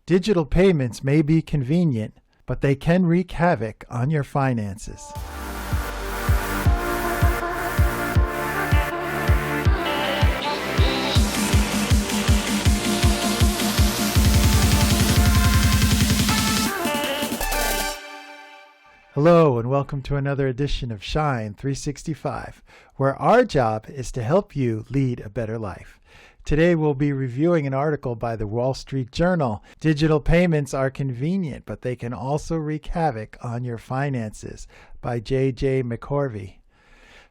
Digital payments may be convenient, but they can wreak havoc on your finances. Hello and welcome to another edition of Shine 365, where our job is to help you lead a better life. Today we'll be reviewing an article by the Wall Street Journal. Digital payments are convenient, but they can also wreak havoc on your finances, by J.J. McCorvey.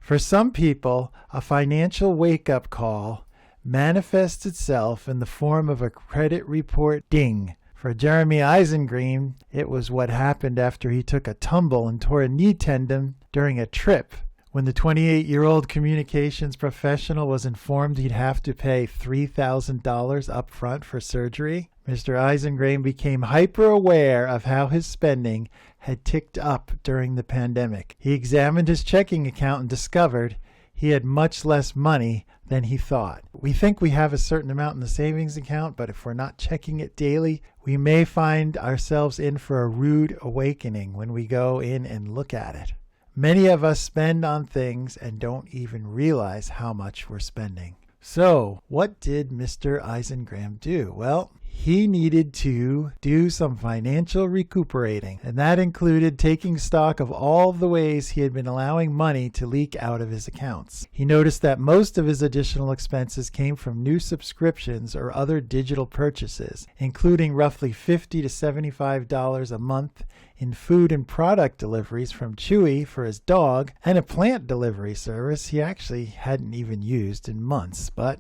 For some people, a financial wake-up call manifests itself in the form of a credit report ding. For Jeremy Eisengreen, it was what happened after he took a tumble and tore a knee tendon during a trip. When the 28-year-old communications professional was informed he'd have to pay $3,000 up front for surgery, Mr. Eisengreen became hyper-aware of how his spending had ticked up during the pandemic. He examined his checking account and discovered he had much less money than he thought. We think we have a certain amount in the savings account, but if we're not checking it daily, we may find ourselves in for a rude awakening when we go in and look at it. Many of us spend on things and don't even realize how much we're spending. So, what did Mr. Eisengreen do? Well, he needed to do some financial recuperating, and that included taking stock of all the ways he had been allowing money to leak out of his accounts. He noticed that most of his additional expenses came from new subscriptions or other digital purchases, including roughly $50 to $75 a month in food and product deliveries from Chewy for his dog, and a plant delivery service he actually hadn't even used in months. But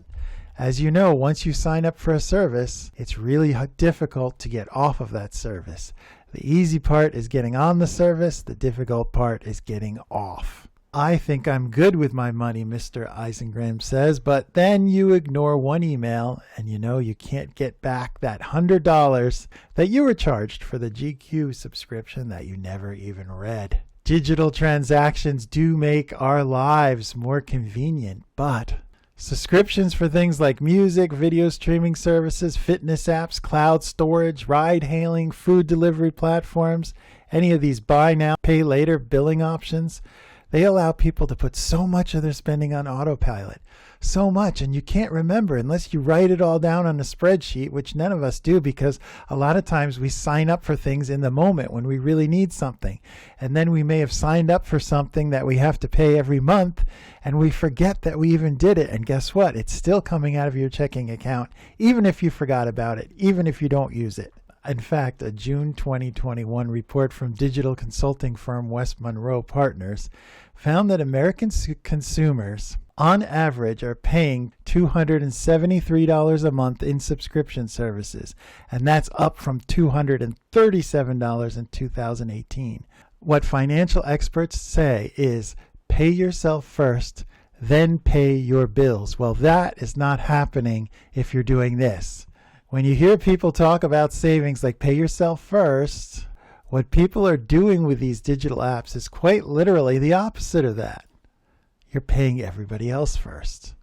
as you know, once you sign up for a service, it's really difficult to get off of that service. The easy part is getting on the service. The difficult part is getting off. I think I'm good with my money, Mr. Eisengreen says, but then you ignore one email and you know you can't get back that $100 that you were charged for the GQ subscription that you never even read. Digital transactions do make our lives more convenient, but subscriptions for things like music, video streaming services, fitness apps, cloud storage, ride-hailing, food delivery platforms, any of these buy now, pay later billing options, they allow people to put so much of their spending on autopilot. So much, and you can't remember unless you write it all down on a spreadsheet, which none of us do because a lot of times we sign up for things in the moment when we really need something. And then we may have signed up for something that we have to pay every month, and we forget that we even did it. And guess what? It's still coming out of your checking account, even if you forgot about it, even if you don't use it. In fact, a June 2021 report from digital consulting firm West Monroe Partners found that American consumers, on average, are paying $273 a month in subscription services, and that's up from $237 in 2018. What financial experts say is pay yourself first, then pay your bills. Well, that is not happening if you're doing this. When you hear people talk about savings like pay yourself first, what people are doing with these digital apps is quite literally the opposite of that. You're paying everybody else first.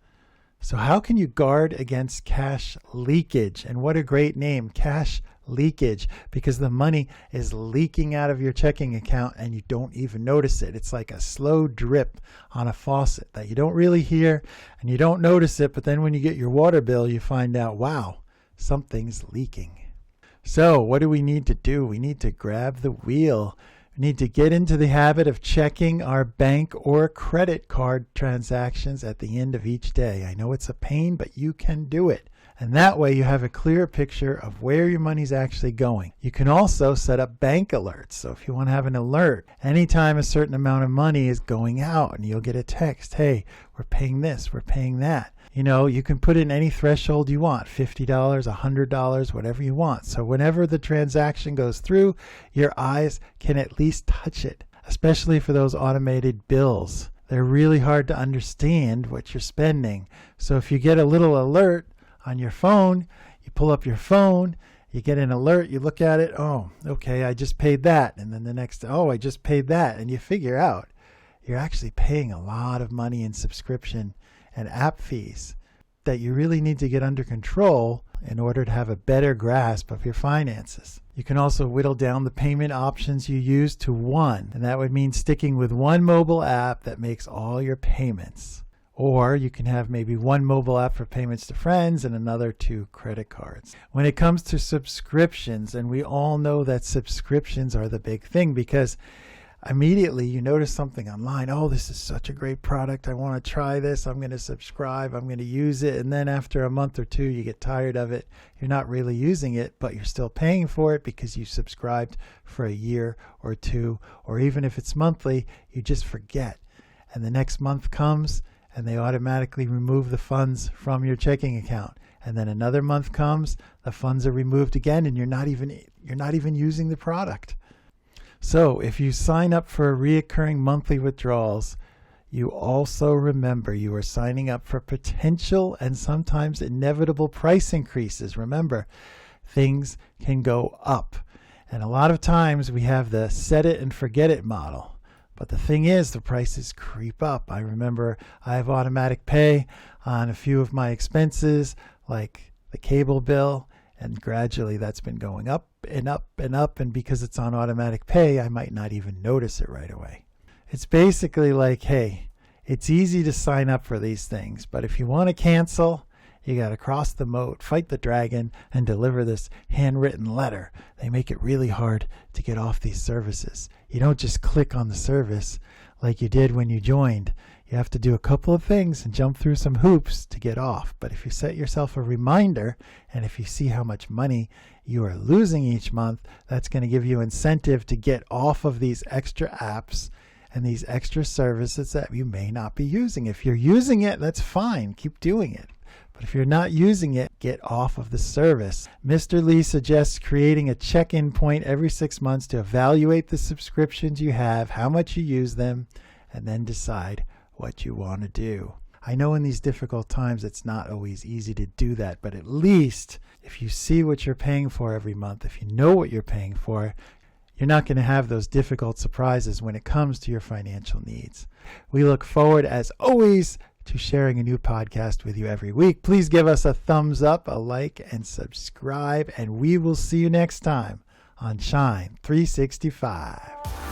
So how can you guard against cash leakage? And what a great name, cash leakage, because the money is leaking out of your checking account and you don't even notice it. It's like a slow drip on a faucet that you don't really hear and you don't notice it, but then when you get your water bill, you find out, wow, something's leaking. So what do we need to do? We need to grab the wheel. We need to get into the habit of checking our bank or credit card transactions at the end of each day. I know it's a pain, but you can do it. And that way you have a clear picture of where your money's actually going. You can also set up bank alerts. So if you want to have an alert, anytime a certain amount of money is going out and you'll get a text, hey, we're paying this, we're paying that. You know, you can put in any threshold you want, $50, $100, whatever you want. So whenever the transaction goes through, your eyes can at least touch it, especially for those automated bills. They're really hard to understand what you're spending. So if you get a little alert on your phone, you pull up your phone, you get an alert, you look at it, oh, okay, I just paid that. And then the next, oh, I just paid that. And you figure out you're actually paying a lot of money in subscription and app fees that you really need to get under control in order to have a better grasp of your finances. You can also whittle down the payment options you use to one, and that would mean sticking with one mobile app that makes all your payments. Or you can have maybe one mobile app for payments to friends and another to credit cards. When it comes to subscriptions, and we all know that subscriptions are the big thing, because immediately you notice something online. Oh, this is such a great product. I want to try this. I'm going to subscribe. I'm going to use it. And then after a month or two, you get tired of it. You're not really using it, but you're still paying for it because you subscribed for a year or two, or even if it's monthly, you just forget. And the next month comes and they automatically remove the funds from your checking account. And then another month comes, the funds are removed again, and you're not even using the product. So if you sign up for reoccurring monthly withdrawals, you also remember you are signing up for potential and sometimes inevitable price increases. Remember, things can go up. And a lot of times we have the set it and forget it model. But the thing is, the prices creep up. I remember I have automatic pay on a few of my expenses, like the cable bill, and gradually that's been going up and up and up. And because it's on automatic pay, I might not even notice it right away. It's basically like, hey, it's easy to sign up for these things, but if you want to cancel, you got to cross the moat, fight the dragon, and deliver this handwritten letter. They make it really hard to get off these services. You don't just click on the service like you did when you joined. You have to do a couple of things and jump through some hoops to get off. But if you set yourself a reminder, and if you see how much money you are losing each month, that's going to give you incentive to get off of these extra apps and these extra services that you may not be using. If you're using it, that's fine. Keep doing it. But if you're not using it, get off of the service. Mr. Lee suggests creating a check-in point every 6 months to evaluate the subscriptions you have, how much you use them, and then decide what you want to do. I know in these difficult times it's not always easy to do that, but at least if you see what you're paying for every month, if you know what you're paying for, you're not going to have those difficult surprises when it comes to your financial needs. We look forward, as always, to sharing a new podcast with you every week. Please give us a thumbs up, a like, and subscribe, and we will see you next time on Shine 365.